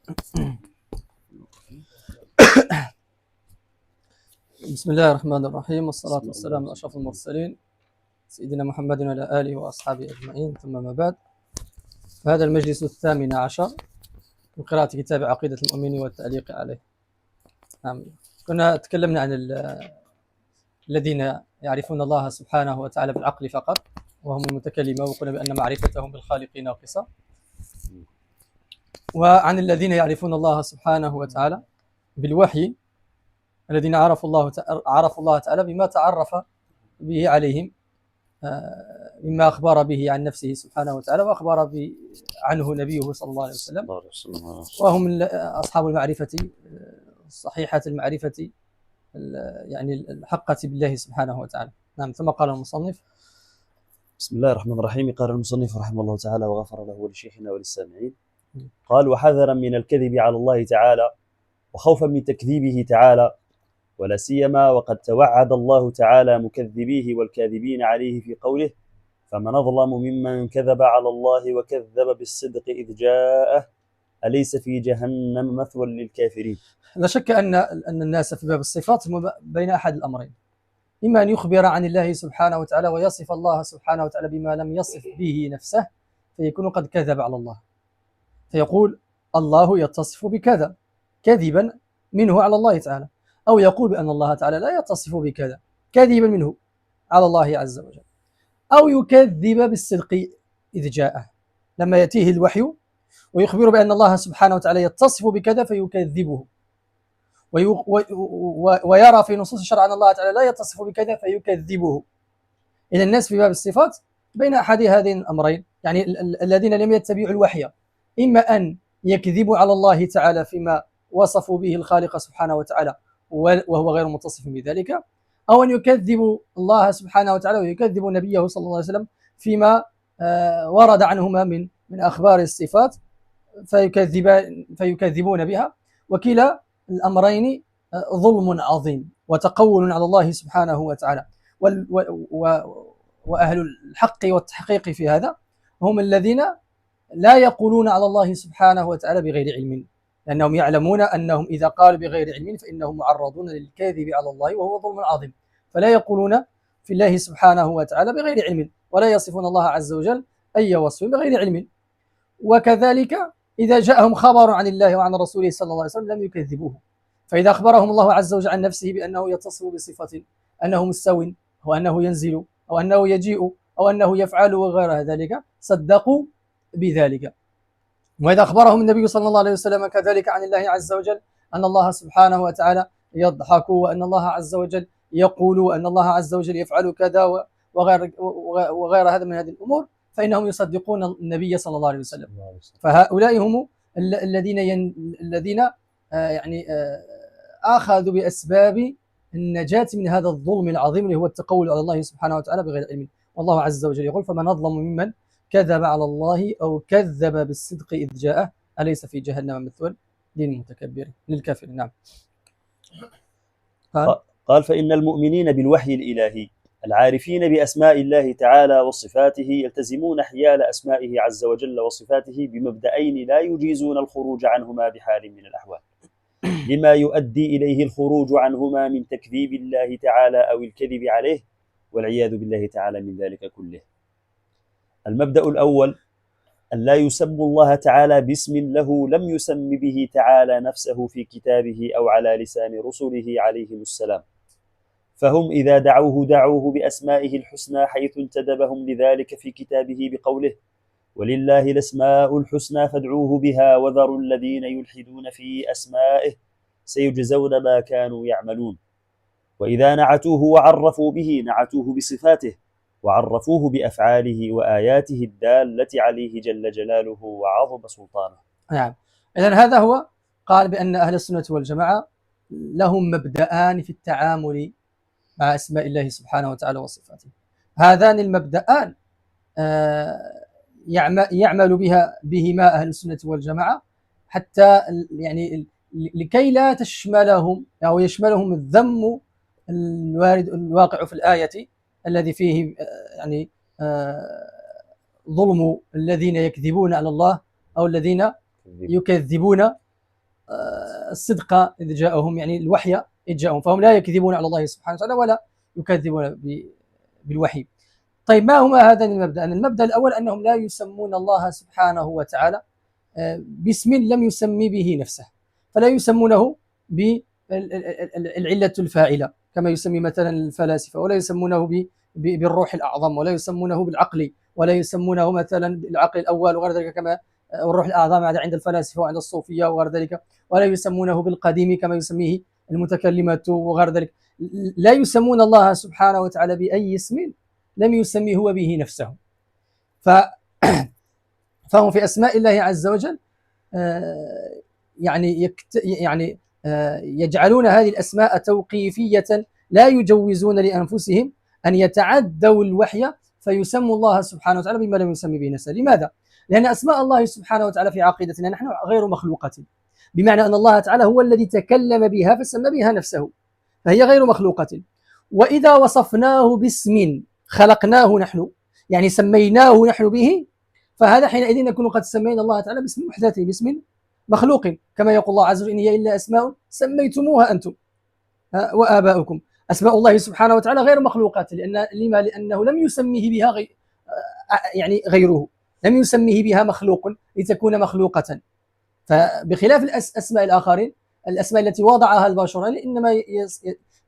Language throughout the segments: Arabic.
بسم الله الرحمن الرحيم، والصلاة والسلام على أشرف المرسلين سيدنا محمد وعلى آله وأصحابه أجمعين، ثم ما بعد. هذا المجلس 18 من قراءة كتاب عقيدة المؤمنين والتعليق عليه. نعم، كنا تكلمنا عن الذين يعرفون الله سبحانه وتعالى بالعقل فقط وهم المتكلمة، وقلنا بأن معرفتهم بالخالق ناقصة، وعن الذين يعرفون الله سبحانه وتعالى بالوحي، الذين عرفوا الله تعالى بما تعرف به عليهم، مما أخبر به عن نفسه سبحانه وتعالى وأخبر عنه نبيه صلى الله عليه وسلم، وهم أصحاب المعرفة صحيحة المعرفة، يعني الحقة بالله سبحانه وتعالى. نعم. ثم قال المصنف: بسم الله الرحمن الرحيم. قال المصنف رحمه الله تعالى وغفر له ولشيخنا وللسامعين. قال: وحذرا من الكذب على الله تعالى، وخوفا من تكذيبه تعالى، ولا سيما وقد توعد الله تعالى مكذبيه والكاذبين عليه في قوله: فمن أظلم ممن كذب على الله وكذب بالصدق إذ جاءه أليس في جهنم مثوى للكافرين. لا شك أن الناس في باب الصفات بين أحد الأمرين: إما أن يخبر عن الله سبحانه وتعالى ويصف الله سبحانه وتعالى بما لم يصف به نفسه، فيكون قد كذب على الله، فيقول الله يتصف بكذا كذبا منه على الله تعالى، أو يقول بأن الله تعالى لا يتصف بكذا كذبا منه على الله عز وجل، أو يكذب بالصدق إذ جاءه، لما يأتيه الوحي ويخبر بأن الله سبحانه وتعالى يتصف بكذا فيكذبه، ويرى في نصوص الشرع أن الله تعالى لا يتصف بكذا فيكذبه. إذا الناس في باب الصفات بين أحد هذين الأمرين، يعني الذين لم يتبعوا الوحي إما أن يكذبوا على الله تعالى فيما وصفوا به الخالق سبحانه وتعالى وهو غير متصف بذلك، أو أن يكذبوا الله سبحانه وتعالى ويكذبوا نبيه صلى الله عليه وسلم فيما ورد عنهما من أخبار الصفات فيكذبون بها. وكلا الأمرين ظلم عظيم وتقول على الله سبحانه وتعالى. وأهل الحق والتحقيق في هذا هم الذين لا يقولون على الله سبحانه وتعالى بغير علم، لأنهم يعلمون أنهم إذا قالوا بغير علم فإنهم معرضون للكذب على الله وهو ظلم عظيم، فلا يقولون في الله سبحانه وتعالى بغير علم، ولا يصفون الله عز وجل أي وصف بغير علم. وكذلك إذا جاءهم خبر عن الله وعن رسوله صلى الله عليه وسلم لم يكذبوه، فإذا أخبرهم الله عز وجل عن نفسه بأنه يتصف بصفة أنه مستو أو أنه ينزل أو أنه يجيء أو أنه يفعل وغير ذلك صدقوا بذلك. وإذا أخبرهم النبي صلى الله عليه وسلم كذلك عن الله عز وجل أن الله سبحانه وتعالى يضحك، وأن الله عز وجل يقول، وأن الله عز وجل يفعل كذا وغير هذا من هذه الأمور، فإنهم يصدقون النبي صلى الله عليه وسلم. فهؤلاء هم الذين يعني أخذوا بأسباب النجاة من هذا الظلم العظيم اللي هو التقول على الله سبحانه وتعالى بغير علم. والله عز وجل يقول: فمن أظلم ممن كذب على الله أو كذب بالصدق إذ جاءه أليس في جهنم مثوى للمتكبرين للكافرين. نعم. قال: فإن المؤمنين بالوحي الإلهي العارفين بأسماء الله تعالى وصفاته يلتزمون حيال أسمائه عز وجل وصفاته بمبدأين لا يجيزون الخروج عنهما بحال من الأحوال، لما يؤدي إليه الخروج عنهما من تكذيب الله تعالى أو الكذب عليه، والعياذ بالله تعالى من ذلك كله. المبدأ الأول: أن لا يسموا الله تعالى باسم له لم يسم به تعالى نفسه في كتابه أو على لسان رسله عليهم السلام، فهم إذا دعوه بأسمائه الحسنى حيث انتدبهم لذلك في كتابه بقوله: ولله الأسماء الحسنى فادعوه بها وذروا الذين يلحدون في أسمائه سيجزون ما كانوا يعملون. وإذا نعتوه وعرفوا به نعتوه بصفاته وعرفوه بأفعاله وآياته الدالة عليه جل جلاله وعظم سلطانه. نعم. إذن هذا هو قال بأن أهل السنة والجماعة لهم مبدأان في التعامل مع أسماء الله سبحانه وتعالى وصفاته. هذان المبدأان يعمل بهما أهل السنة والجماعة حتى يعني لكي لا تشملهم أو يشملهم الذم الواقع في الآية الذي فيه يعني ظلم الذين يكذبون على الله أو الذين يكذبون الصدق إذ جاءهم، يعني الوحي إذ جاءهم، فهم لا يكذبون على الله سبحانه وتعالى ولا يكذبون بالوحي. طيب ما هما هذان المبدأ؟ المبدأ الأول أنهم لا يسمون الله سبحانه وتعالى باسم لم يسمي به نفسه، فلا يسمونه بالعلة الفاعلة كما يسمي مثلا الفلاسفة، ولا يسمونه بالروح الأعظم، ولا يسمونه بالعقل، ولا يسمونه مثلا بالعقل الأول وغير ذلك كما الروح الأعظم عند الفلاسفة وعند الصوفية وغير ذلك، ولا يسمونه بالقديم كما يسميه المتكلمة وغير ذلك. لا يسمون الله سبحانه وتعالى بأي اسم لم يسمي هو به نفسه. فهم في أسماء الله عز وجل يعني يجعلون هذه الأسماء توقيفية، لا يجوزون لأنفسهم أن يتعدوا الوحي فيسموا الله سبحانه وتعالى بما لم يسمي به نفسه. لماذا؟ لأن أسماء الله سبحانه وتعالى في عقيدتنا نحن غير مخلوقة، بمعنى أن الله تعالى هو الذي تكلم بها فسمى بها نفسه، فهي غير مخلوقة. وإذا وصفناه باسم خلقناه نحن، يعني سميناه نحن به، فهذا حينئذ نكون قد سمينا الله تعالى باسم محدث، باسم مخلوق، كما يقول الله عز وجل: إن هي إلا أسماء سميتموها أنتم وآباؤكم. أسماء الله سبحانه وتعالى غير مخلوقات، لأنه لم يسميه بها يعني غيره، لم يسميه بها مخلوق لتكون مخلوقة. فبخلاف الأسماء الآخرين، الأسماء التي وضعها البشر إنما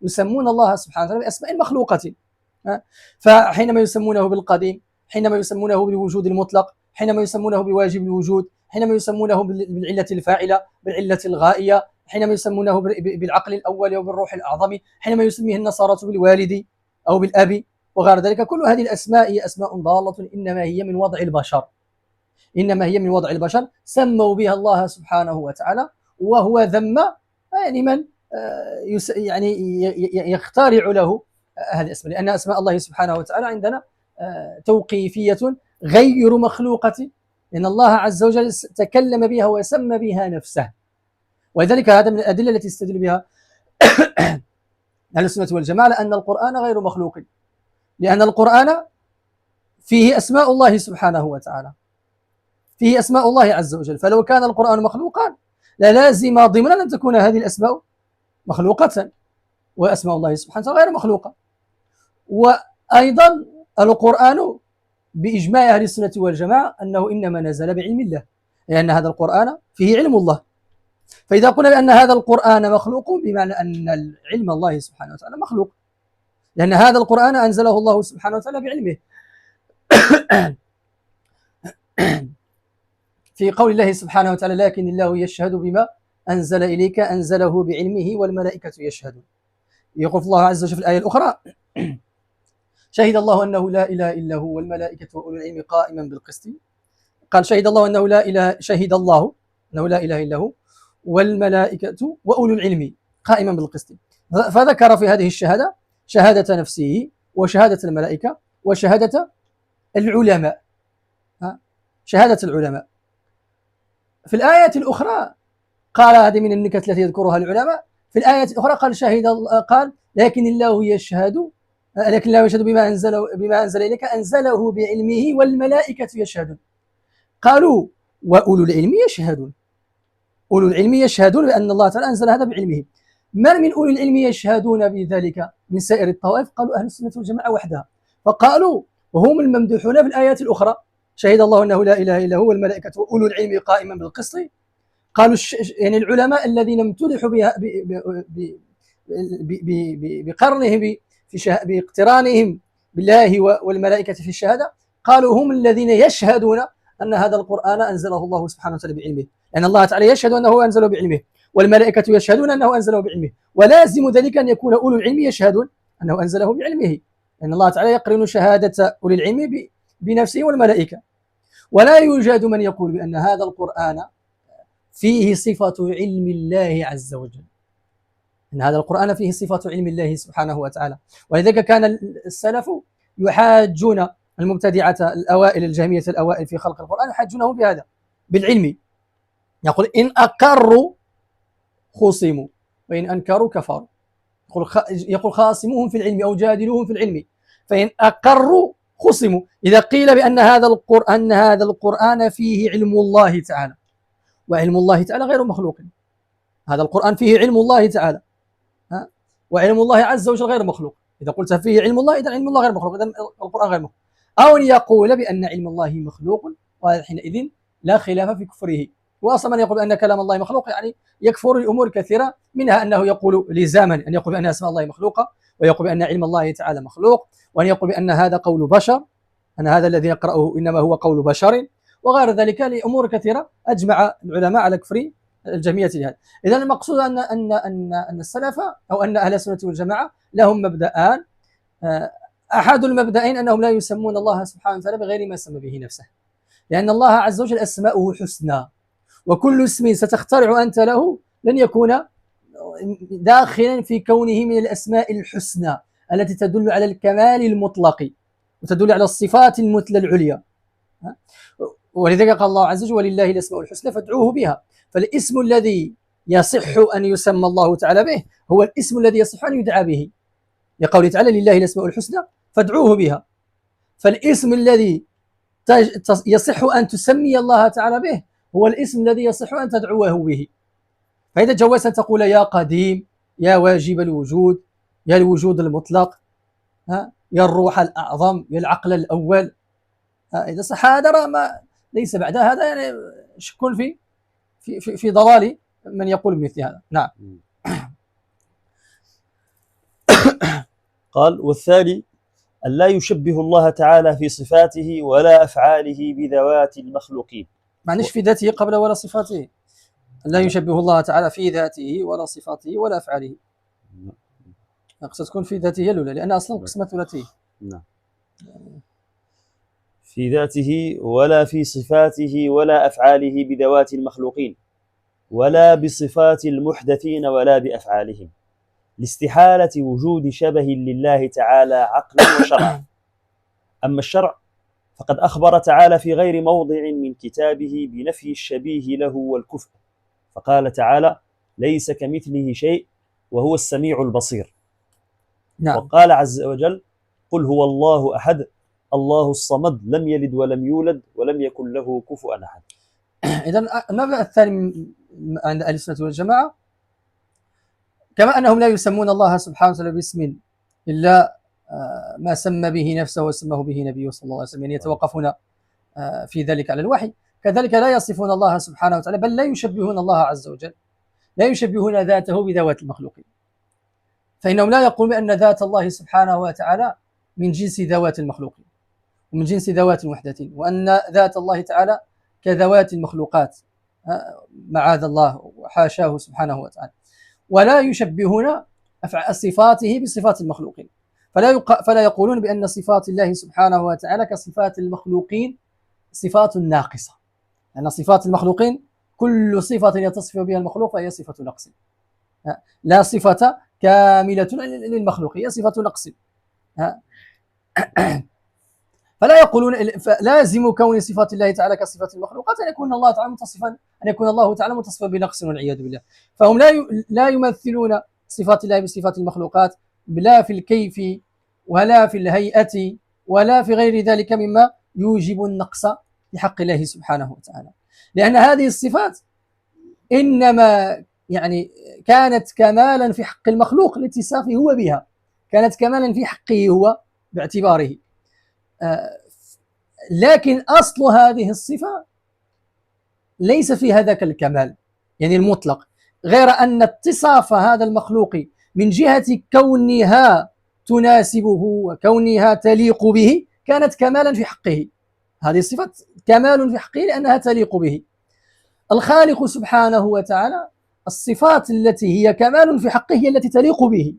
يسمون الله سبحانه وتعالى بأسماء مخلوقة. فحينما يسمونه بالقديم، حينما يسمونه بالوجود المطلق، حينما يسمونه بواجب الوجود، حينما يسمونه بالعلة الفاعلة، بالعلة الغائية، حينما يسمونه بالعقل الأول أو بالروح الأعظم، حينما يسميه النصارى بالوالد أو بالأب وغير ذلك، كل هذه الأسماء هي أسماء ضالة، إنما هي من وضع البشر، إنما هي من وضع البشر، سموا بها الله سبحانه وتعالى، وهو ذم يعني من يعني يخترع له هذه الأسماء، لأن أسماء الله سبحانه وتعالى عندنا توقيفية غير مخلوقة، لأن الله عز وجل تكلم بها وسمى بها نفسه. ولذلك هذا من الأدلة التي استدل بها أهل السنة والجماعة أن القرآن غير مخلوق، لأن القرآن فيه أسماء الله سبحانه وتعالى، فيه أسماء الله عز وجل، فلو كان القرآن مخلوقا للازم ضمنا أن تكون هذه الأسماء مخلوقة، وأسماء الله سبحانه وتعالى غير مخلوقة. وأيضا القرآن بإجماع أهل السنة والجماعة أنه إنما نزل بعلم الله، لأن هذا القرآن فيه علم الله. فإذا قلنا بأن هذا القرآن مخلوق، بمعنى أن علم الله سبحانه وتعالى مخلوق، لأن هذا القرآن أنزله الله سبحانه وتعالى بعلمه. في قول الله سبحانه وتعالى: لكن الله يشهد بما أنزل إليك أنزله بعلمه والملائكة يشهدون. يقول الله عز وجل في الآية الأخرى: شهد الله أنه لا إله إلا هو والملائكة وأولو العلم قائما بالقسط. قال شهد الله أنه لا إله إلا هو والملائكة وأولو العلم قائما بالقسط. فذكر في هذه الشهادة شهادة نفسه وشهادة الملائكة وشهادة العلماء، شهادة العلماء. في الآية الأخرى قال، هذه من النكت التي يذكرها العلماء، في الآية الأخرى قال لكن الله يشهد بما أنزل إليك أنزله بعلمه والملائكة يشهدون. قالوا وأولو العلم يشهدون، أولو العلم يشهدون بأن الله تعالى أنزل هذا بعلمه. من أولو العلم يشهدون بذلك من سائر الطوائف؟ قالوا أهل السنة والجماعة وحدها، فقالوا وهم الممدوحون في الآيات الأخرى: شهد الله أنه لا إله إلا هو والملائكة وأولو العلم قائما بالقسط. قالوا يعني العلماء الذين امتدحوا بقرنهم باقترانهم بالله والملائكة في الشهادة، قالوا هم الذين يشهدون أن هذا القرآن أنزله الله سبحانه وتعالى بعلمه، لأن الله تعالى يشهد أنه أنزله بعلمه، والملائكة يشهدون أنه أنزله بعلمه، ولازم ذلك أن يكون أولو العلم يشهدون أنه أنزله بعلمه، لأن الله تعالى يقرن شهادة أولي العلم بنفسه والملائكة. ولا يوجد من يقول بأن هذا القرآن فيه صفة علم الله عز وجل، أن هذا القرآن فيه صفة علم الله سبحانه وتعالى. ولذلك كان السلف يحاجون المبتدعة الأوائل، الجهمية الأوائل في خلق القرآن، يحاجونه بهذا بالعلم. يقول إن أقروا خصموا وإن أنكروا كفروا. يقول خاصموهم في العلم أو جادلوهم في العلم، فإن أقروا خصموا. إذا قيل بأن هذا القرآن فيه علم الله تعالى، وعلم الله تعالى غير مخلوق، هذا القرآن فيه علم الله تعالى، وعلم الله عز وجل غير مخلوق. إذا قلت فيه علم الله إذا علم الله غير مخلوق، إذا القرآن غير مخلوق. أو أن يقول بأن علم الله مخلوق، وحينئذ لا خلاف في كفره. وأصلا من يقول أن كلام الله مخلوق يعني يكفر الأمور كثيرة، منها أنه يقول لزاما أن يقول بأن أسماء الله مخلوقة، ويقول بأن علم الله تعالى مخلوق، وأن يقول بأن هذا قول بشر، أن هذا الذي يقرأه إنما هو قول بشر، وغير ذلك لأمور كثيرة أجمع العلماء على كفر الجميع لهذا. إذا المقصود أن السلف أو أن أهل السنة والجماعة لهم مبدأان. أحد المبدأين أنهم لا يسمون الله سبحانه وتعالى بغير ما سمى به نفسه، لأن الله عز وجل أسماؤه حسنى، وكل اسم ستخترع أنت له لن يكون داخلا في كونه من الأسماء الحسنى التي تدل على الكمال المطلق وتدل على الصفات المثلى العليا. ولذلك قال الله عز وجل ولله الأسماء الحسنى فادعوه بها. فالاسم الذي يصح أن يسمى الله تعالى به هو الاسم الذي يصح أن يدعى به، لقوله تعالى لله الأسماء الحسنى فادعوه بها. فالاسم الذي يصح أن تسمي الله تعالى به هو الاسم الذي يصح أن تدعوه به. فإذا جوزت أن تقول يا قديم، يا واجب الوجود، يا الوجود المطلق، يا الروح الأعظم، يا العقل الأول، إذا صح هذا ما ليس بعد هذا يعني شك في ضلال من يقول مثل هذا. نعم. قال والثاني أن لا يشبه الله تعالى في صفاته ولا أفعاله بذوات المخلوقين. معناش في ذاته قبل ولا صفاته، لا يشبه الله تعالى في ذاته ولا صفاته ولا أفعاله. أقصد تكون في ذاته الأولى لأن أصلا قسمة ثلاثية. نعم. في ذاته ولا في صفاته ولا أفعاله بذوات المخلوقين ولا بصفات المحدثين ولا بأفعالهم، لاستحالة وجود شبه لله تعالى عقلا وشرعا. أما الشرع فقد أخبر تعالى في غير موضع من كتابه بنفي الشبيه له والكفء، فقال تعالى ليس كمثله شيء وهو السميع البصير. نعم. وقال عز وجل قل هو الله أحد الله الصمد لم يلد ولم يولد ولم يكن له كفوا أحد. إذن المبدأ الثاني عند أهل السنة والجماعة كما أنهم لا يسمون الله سبحانه وتعالى باسم إلا ما سمى به نفسه وسماه به نبيه صلى الله عليه وسلم، يعني يتوقفون في ذلك على الوحي، كذلك لا يصفون الله سبحانه وتعالى بل لا يشبهون الله عز وجل، لا يشبهون ذاته بذوات المخلوقين، فإنهم لا يقولون بأن ذات الله سبحانه وتعالى من جنس ذوات المخلوقين ومن جنس ذوات المحدثين، وأن ذات الله تعالى كذوات المخلوقات معاذ الله وحاشاه سبحانه وتعالى، ولا يشبهون صفاته بصفات المخلوقين، فلا يقولون بأن صفات الله سبحانه وتعالى كصفات المخلوقين صفات ناقصة، لأن صفات المخلوقين كل صفة يتصف بها المخلوق فهي صفة نقص، لا صفة كاملة للمخلوق، هي صفة نقص. فلا يقولون لازم كون صفات الله تعالى كصفات المخلوقات أن يكون الله تعالى متصفا بنقص والعياذ بالله. فهم لا يمثلون صفات الله بصفات المخلوقات لا في الكيف ولا في الهيئة ولا في غير ذلك مما يوجب النقص لحق الله سبحانه وتعالى، لأن هذه الصفات إنما يعني كانت كمالا في حق المخلوق لاتصافه هو بها، كانت كمالا في حقه هو باعتباره، لكن أصل هذه الصفة ليس في هذاك الكمال يعني المطلق، غير أن اتصاف هذا المخلوق من جهة كونها تناسبه وكونها تليق به كانت كمالا في حقه، هذه الصفة كمال في حقه لأنها تليق به. الخالق سبحانه وتعالى الصفات التي هي كمال في حقه هي التي تليق به،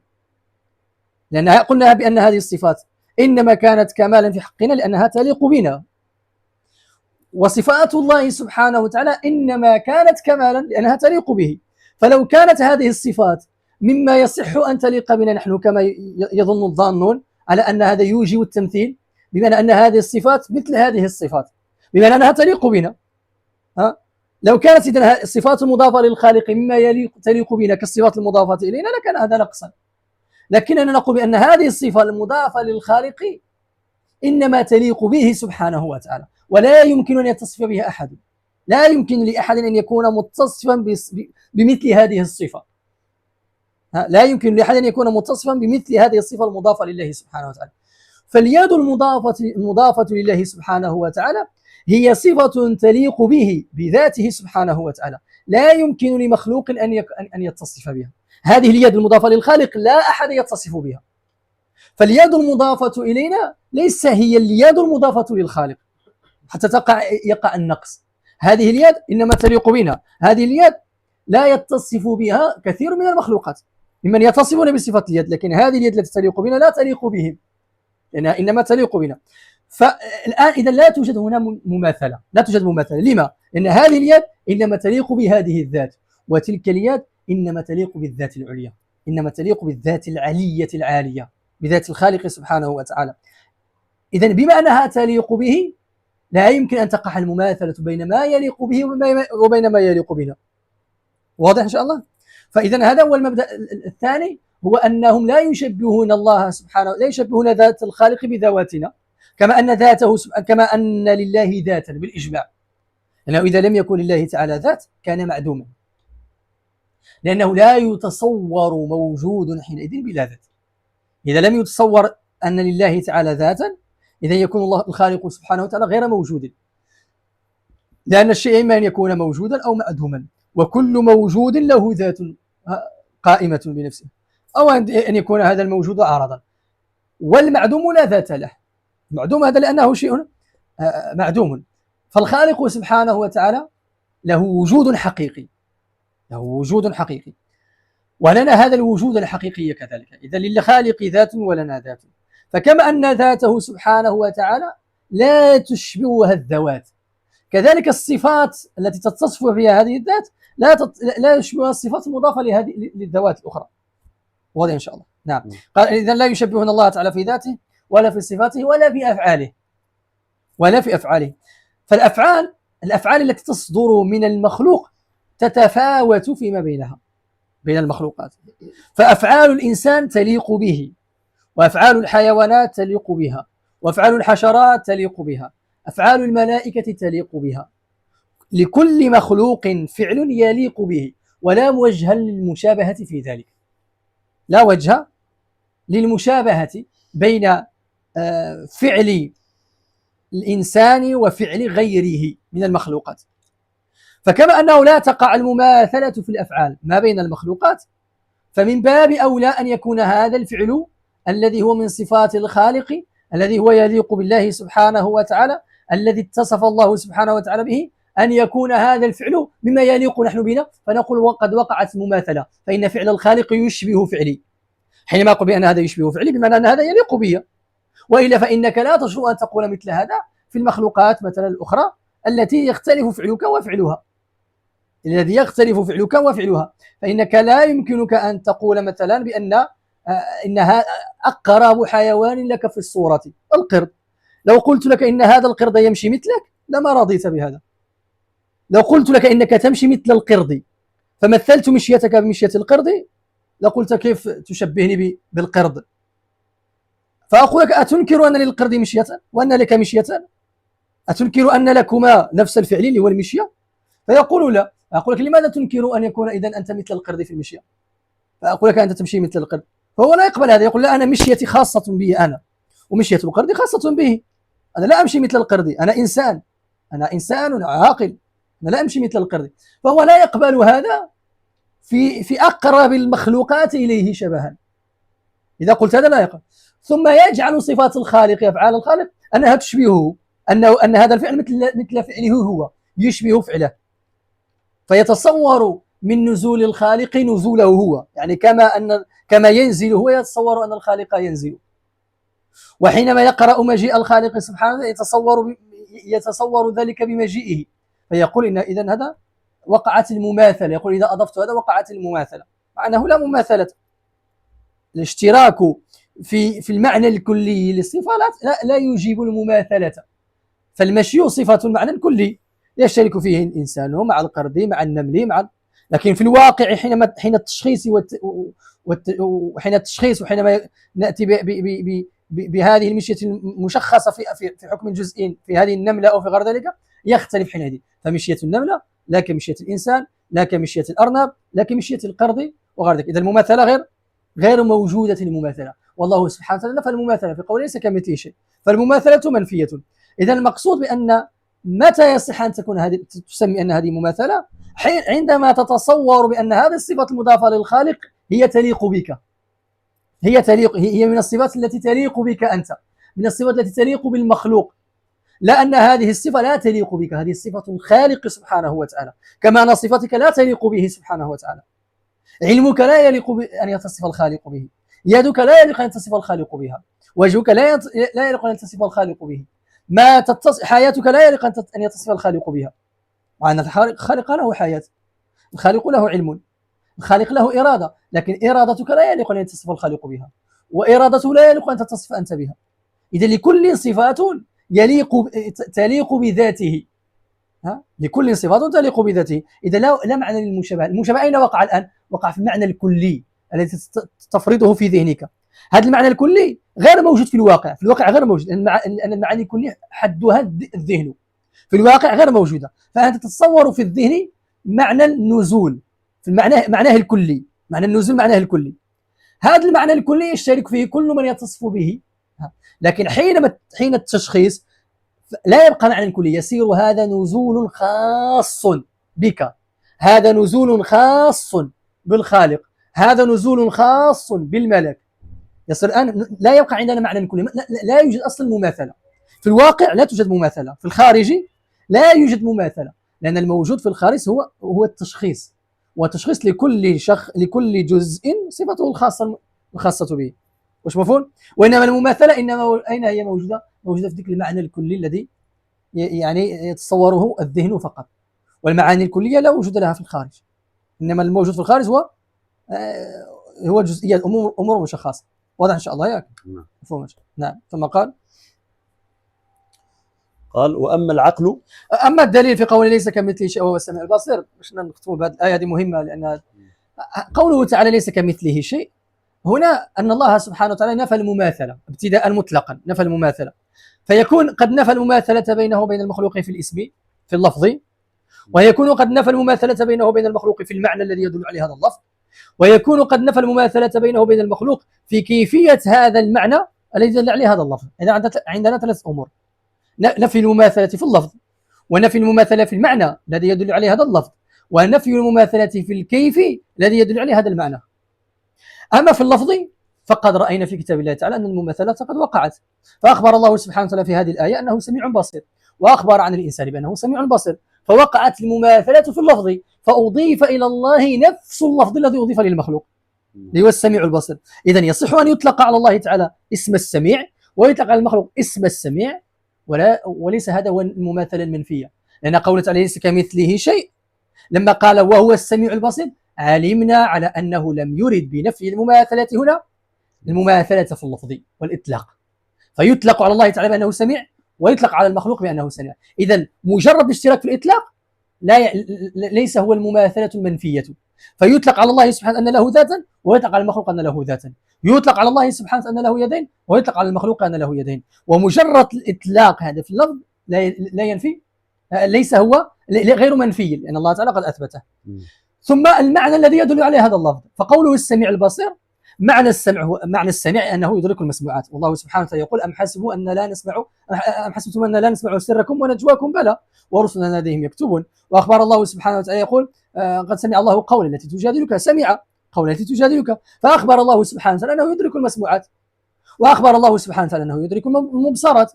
لأنها قلنا بأن هذه الصفات إنما كانت كمالا في حقنا لأنها تليق بنا، وصفات الله سبحانه وتعالى إنما كانت كمالا لأنها تليق به. فلو كانت هذه الصفات مما يصح أن تليق بنا نحن كما يظن الظانون على أن هذا يوجب التمثيل، بمعنى أن هذه الصفات مثل هذه الصفات بمعنى أنها تليق بنا، لو كانت إذن الصفات المضافة للخالق مما تليق بنا كالصفات المضافة إلينا لكان هذا نقصا، لكننا نقول بأن هذه الصفة المضافة للخالق إنما تليق به سبحانه وتعالى ولا يمكن أن يتصف بها أحد، لا يمكن لأحد أن يكون متصفا بمثل هذه الصفة. لا يمكن لأحد أن يكون متصفا بمثل هذه الصفة المضافة لله سبحانه وتعالى. فاليد المضافة لله سبحانه وتعالى هي صفة تليق به بذاته سبحانه وتعالى، لا يمكن لمخلوق أن يتصف بها. هذه اليد المضافة للخالق لا أحد يتصف بها. فاليد المضافة إلينا ليس هي اليد المضافة للخالق حتى يقع النقص. هذه اليد إنما تليق بنا، هذه اليد لا يتصف بها كثير من المخلوقات ممن يتصفون بصفة اليد، لكن هذه اليد التي تليق بنا لا تليق بهم لأنها إنما تليق بنا. فالآن إذا لا توجد هنا مماثلة، لا توجد مماثلة. لما؟ لأن هذه اليد إنما تليق بهذه الذات، وتلك اليد إنما تليق بالذات العليا، إنما تليق بالذات العلية العالية، بذات الخالق سبحانه وتعالى. إذن بما أنها تليق به لا يمكن أن تقع المماثلة بين ما يليق به وبين ما يليق بنا. واضح إن شاء الله؟ فإذا هذا هو المبدأ الثاني، هو أنهم لا يشبهون الله سبحانه، لا يشبهون ذات الخالق بذواتنا، كما أن ذاته كما أن لله ذاتا بالإجماع، لأنه إذا لم يكن لله تعالى ذات كان معدوما، لأنه لا يتصور موجود حينئذ بلا ذات. إذا لم يتصور أن لله تعالى ذاتا إذا يكون الله الخالق سبحانه وتعالى غير موجود، لأن الشيء إما أن يكون موجودا أو معدوما، وكل موجود له ذات قائمة بنفسه، أو أن يكون هذا الموجود عارضا. والمعدوم لا ذات له، المعدوم هذا لأنه شيء معدوم. فالخالق سبحانه وتعالى له وجود حقيقي، له وجود حقيقي، ولنا هذا الوجود الحقيقي كذلك. إذا للخالق ذات ولنا ذات، فكما أن ذاته سبحانه وتعالى لا تشبهها الذوات، كذلك الصفات التي تتصف بها هذه الذات لا يشبهها الصفات المضافة للذوات الأخرى. واضح إن شاء الله؟ نعم. قال إذا لا يشبهون الله تعالى في ذاته ولا في صفاته ولا في أفعاله. فالأفعال التي تصدر من المخلوق تتفاوت فيما بينها، بين المخلوقات. فأفعال الإنسان تليق به، وأفعال الحيوانات تليق بها، وأفعال الحشرات تليق بها، أفعال الملائكة تليق بها. لكل مخلوق فعل يليق به، ولا وجه للمشابهة في ذلك، لا وجه للمشابهة بين فعل الإنسان وفعل غيره من المخلوقات. فكما أنه لا تقع المماثلة في الأفعال ما بين المخلوقات، فمن باب أولى أن يكون هذا الفعل الذي هو من صفات الخالق، الذي هو يليق بالله سبحانه وتعالى، الذي اتصف الله سبحانه وتعالى به، أن يكون هذا الفعل مما يليق نحن بنا، فنقول وقد وقعت المماثلة، فإن فعل الخالق يشبه فعلي. حينما أقول بأن هذا يشبه فعلي بمعنى أن هذا يليق بي، وإلا فإنك لا تجرؤ أن تقول مثل هذا في المخلوقات مثلا الأخرى التي يختلف فعلك وفعلها، الذي يختلف فعلك وفعلها. فإنك لا يمكنك أن تقول مثلا بأن إنها أقرب حيوان لك في الصورة القرد. لو قلت لك إن هذا القرد يمشي مثلك لما رضيت بهذا. لو قلت لك إنك تمشي مثل القرد فمثلت مشيتك بمشية القرد لقلت كيف تشبهني بالقرد؟ فأقول لك أتنكر أن للقرد مشية وأن لك مشية؟ أتنكر أن لكما نفس الفعل اللي هو المشية؟ فيقول لا. أقول لك لماذا تنكر أن يكون إذن أنت مثل القرد في المشية؟ فأقول لك أنت تمشي مثل القرد، فهو لا يقبل هذا، يقول لا أنا مشيتي خاصة بي أنا، ومشية القرد خاصة به، أنا لا أمشي مثل القرد، أنا إنسان عاقل، أنا لا أمشي مثل القرد. فهو لا يقبل هذا في أقرب المخلوقات إليه شبها. إذا قلت هذا لا يقبل. ثم يجعل صفات الخالق، أفعال الخالق أنها تشبهه، أن هذا الفعل مثل فعله هو، يشبه فعله، فيتصور من نزول الخالق نزوله هو، يعني كما ينزل هو يتصور أن الخالق ينزل. وحينما يقرأ مجيء الخالق سبحانه يتصور ذلك بمجيئه، فيقول إن إذن هذا وقعت المماثلة، يقول إذا أضفت هذا وقعت المماثلة، مع أنه لا مماثلة. الاشتراك في المعنى الكلي للصفة لا يجيب المماثلة. فالمشي صفة المعنى الكلي يشترك فيه الإنسان مع القرد مع النمل لكن في الواقع حين التشخيص وحين التشخيص وحينما نأتي بهذه المشية المشخصة في حكم الجزئين في هذه النملة أو في غير ذلك يختلف حينئذ. فمشية النملة لا كمشية الإنسان، لا كمشية الأرنب، لا كمشية القرد وغير ذلك. إذا المماثلة غير موجودة المماثلة، والله سبحانه وتعالى نفى المماثلة في قوله ليس كمثله شيء، فالمماثلة منفية. إذا المقصود بأن متى يصح أن تكون هذه تسمي أن هذه مماثلة؟ عندما تتصور بأن هذه الصفة المضافة للخالق هي تليق بك، هي من الصفات التي تليق بك أنت، من الصفات التي تليق بالمخلوق، لا أن هذه الصفة لا تليق بك، هذه صفة الخالق سبحانه وتعالى، كما أن صفتك لا تليق به سبحانه وتعالى. علمك لا يليق أن يتصف الخالق به، يدك لا يليق أن يتصف الخالق بها، وجهك لا يليق أن يتصف الخالق به، حياتك لا يليق أن يتصف الخالق بها، وأن الخالق له حياة، الخالق له علم، الخالق له إرادة، لكن إرادتك لا يليق أن يتصف الخالق بها، وإرادته لا يليق أن تتصف أنت بها. إذا لكل صفات تليق بذاته، لكل صفات تليق بذاته. إذا لا معنى للمشابهة. المشابهة أين وقع الآن؟ وقع في المعنى الكلي الذي تفرضه في ذهنك. هذا المعنى الكلي غير موجود في الواقع، في الواقع غير موجود، لأن المعاني الكلية حدها الذهن، في الواقع غير موجودة. فأنت تتصور في الذهن معنى النزول، في معناه الكلي، معنى النزول معناه الكلي. هذا المعنى الكلي يشترك فيه كل من يتصف به، لكن حين التشخيص لا يبقى معنى الكلي، يصير هذا نزول خاص بك، هذا نزول خاص بالخالق، هذا نزول خاص بالملك. يصير الآن لا يبقى عندنا معنى الكلي، لا يوجد أصل مماثلة في الواقع، لا توجد مماثلة في الخارج، لا يوجد مماثلة، لأن الموجود في الخارج هو التشخيص، وتشخيص لكل جزء صفته الخاصة به. واش مفهوم؟ وإنما المماثلة أين هي موجودة؟ موجودة في ذلك المعنى الكلي الذي يعني يتصوره الذهن فقط، والمعاني الكلية لا وجود لها في الخارج، إنما الموجود في الخارج هو جزئيات، أمور مشخصة. واضح إن شاء الله ياك؟ مفهوم. نعم. ثم قال وأما العقل، أما الدليل في قوله ليس كمثله شيء وهو السميع البصير. باش نختم بهذه الآية، هذه مهمة، لأن قوله تعالى ليس كمثله شيء، هنا أن الله سبحانه وتعالى نفى المماثلة ابتداء مطلقا، نفى المماثلة، فيكون قد نفى المماثلة بينه وبين المخلوق في الاسم في اللفظ، ويكون قد نفى المماثلة بينه وبين المخلوق في المعنى الذي يدل عليه هذا اللفظ، ويكون قد نفى المماثلة بينه وبين المخلوق في كيفية هذا المعنى الذي يدل عليه هذا اللفظ. إذا عندنا ثلاث أمور: نفي المماثلة في اللفظ، ونفي المماثلة في المعنى الذي يدل عليه هذا اللفظ، ونفي المماثلة في الكيف الذي يدل عليه هذا المعنى. أما في اللفظ فقد رأينا في كتاب الله تعالى أن المماثلة قد وقعت، فأخبر الله سبحانه وتعالى في هذه الآية أنه سميع بصير، وأخبر عن الإنسان بأنه سميع بصير، فوقعت المماثلة في اللفظ، فأضيف إلى الله نفس اللفظ الذي أضيف للمخلوق اللي هو السميع البصير. إذا يصح أن يطلق على الله تعالى اسم السميع، ويطلق على المخلوق اسم السميع، وليس هذا هو المماثلة المنفية، لأن قوله تعالى ليس كمثله شيء، لما قال وهو السميع البصير علمنا على أنه لم يرد بنفي المماثلة هنا المماثلة في اللفظ والإطلاق، فيطلق على الله تعالى بأنه سميع، ويطلق على المخلوق بأنه سميع. إذا مجرد الاشتراك في الإطلاق ليس هو المماثلة المنفية، فيطلق على الله سبحانه أن له ذاتا، ويطلق على المخلوق أن له ذاتا، يطلق على الله سبحانه أن له يدين، ويطلق على المخلوق أن له يدين. ومجرد الإطلاق هذا في اللفظ لا ينفي، ليس هو غير منفي، لأن الله تعالى قد أثبته. ثم المعنى الذي يدل عليه هذا اللفظ، فقوله السميع البصير، معنى السمع هو معنى السميع أنه يدرك المسموعات، والله سبحانه وتعالى يقول أم حسبتم أن لا نسمع سركم ونجواكم بلى ورسلنا لديهم يكتبون. وأخبر الله سبحانه وتعالى يقول قد سمع الله قولا التي تجادلك، سمع قولا التي تجادلك، فأخبر الله سبحانه وتعالى أنه يدرك المسموعات، وأخبر الله سبحانه وتعالى أنه يدرك المبصرات.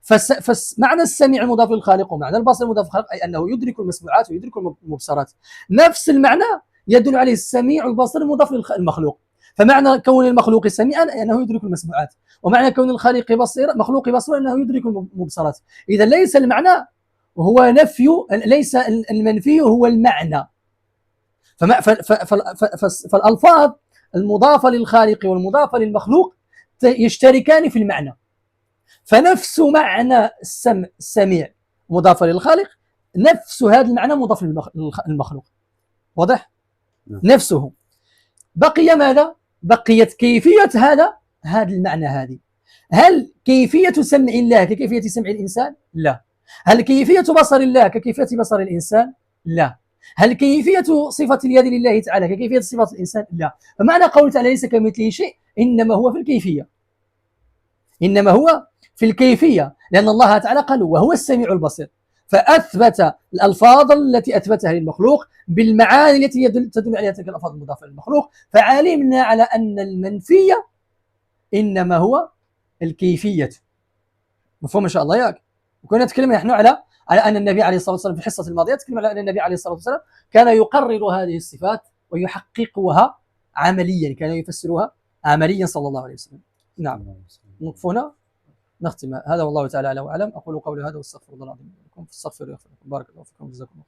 فمعنى السميع المضاف للخالق، ومعنى البصر المضاف للخالق، أي أنه يدرك المسموعات ويدرك المبصرات. نفس المعنى يدل عليه السميع البصر المضاف للمخلوق. فمعنى كون المخلوق سميعا أنه يدرك المسموعات، ومعنى كون الخالق مخلوق بصر أنه يدرك المبصرات. إذا ليس المعنى هو نفي، ليس المنفي هو المعنى. فالألفاظ المضافة للخالق والمضافة للمخلوق يشتركان في المعنى، فنفس معنى السميع مضافة للخالق، نفس هذا المعنى مضاف للمخلوق. واضح؟ نفسه. بقي ماذا؟ بقيت كيفية هذا المعنى. هل كيفية سمع الله ككيفية سمع الإنسان؟ لا، هل كيفية بصر الله ككيفية بصر الإنسان؟ لا. هل كيفية صفة اليد لله تعالى ككيفية صفة الإنسان؟ لا. فمعنى قوله تعالى ليس كمثله شيء إنما هو في الكيفية، إنما هو في الكيفية، لأن الله تعالى قال وهو السميع البصير، فأثبت الألفاظ التي أثبتها للمخلوق بالمعاني التي تدل عليها تلك الألفاظ المضافة للمخلوق، فعلمنا على أن المنفي إنما هو الكيفية. مفهوم إن شاء الله ياك؟ وكنا نتكلم نحن على أن النبي عليه الصلاة والسلام في الحصة الماضية تكلم على أن النبي عليه الصلاة والسلام كان يقرر هذه الصفات ويحققها عمليا، كان يفسرها عمليا صلى الله عليه وسلم. نعم. نقف هنا نختم هذا والله تعالى أعلم وأعلم. أقول قولي هذا واستغفر الله العظيم لكم، فاستغفروا يغفر لكم. بارك الله فيكم، جزاكم الله.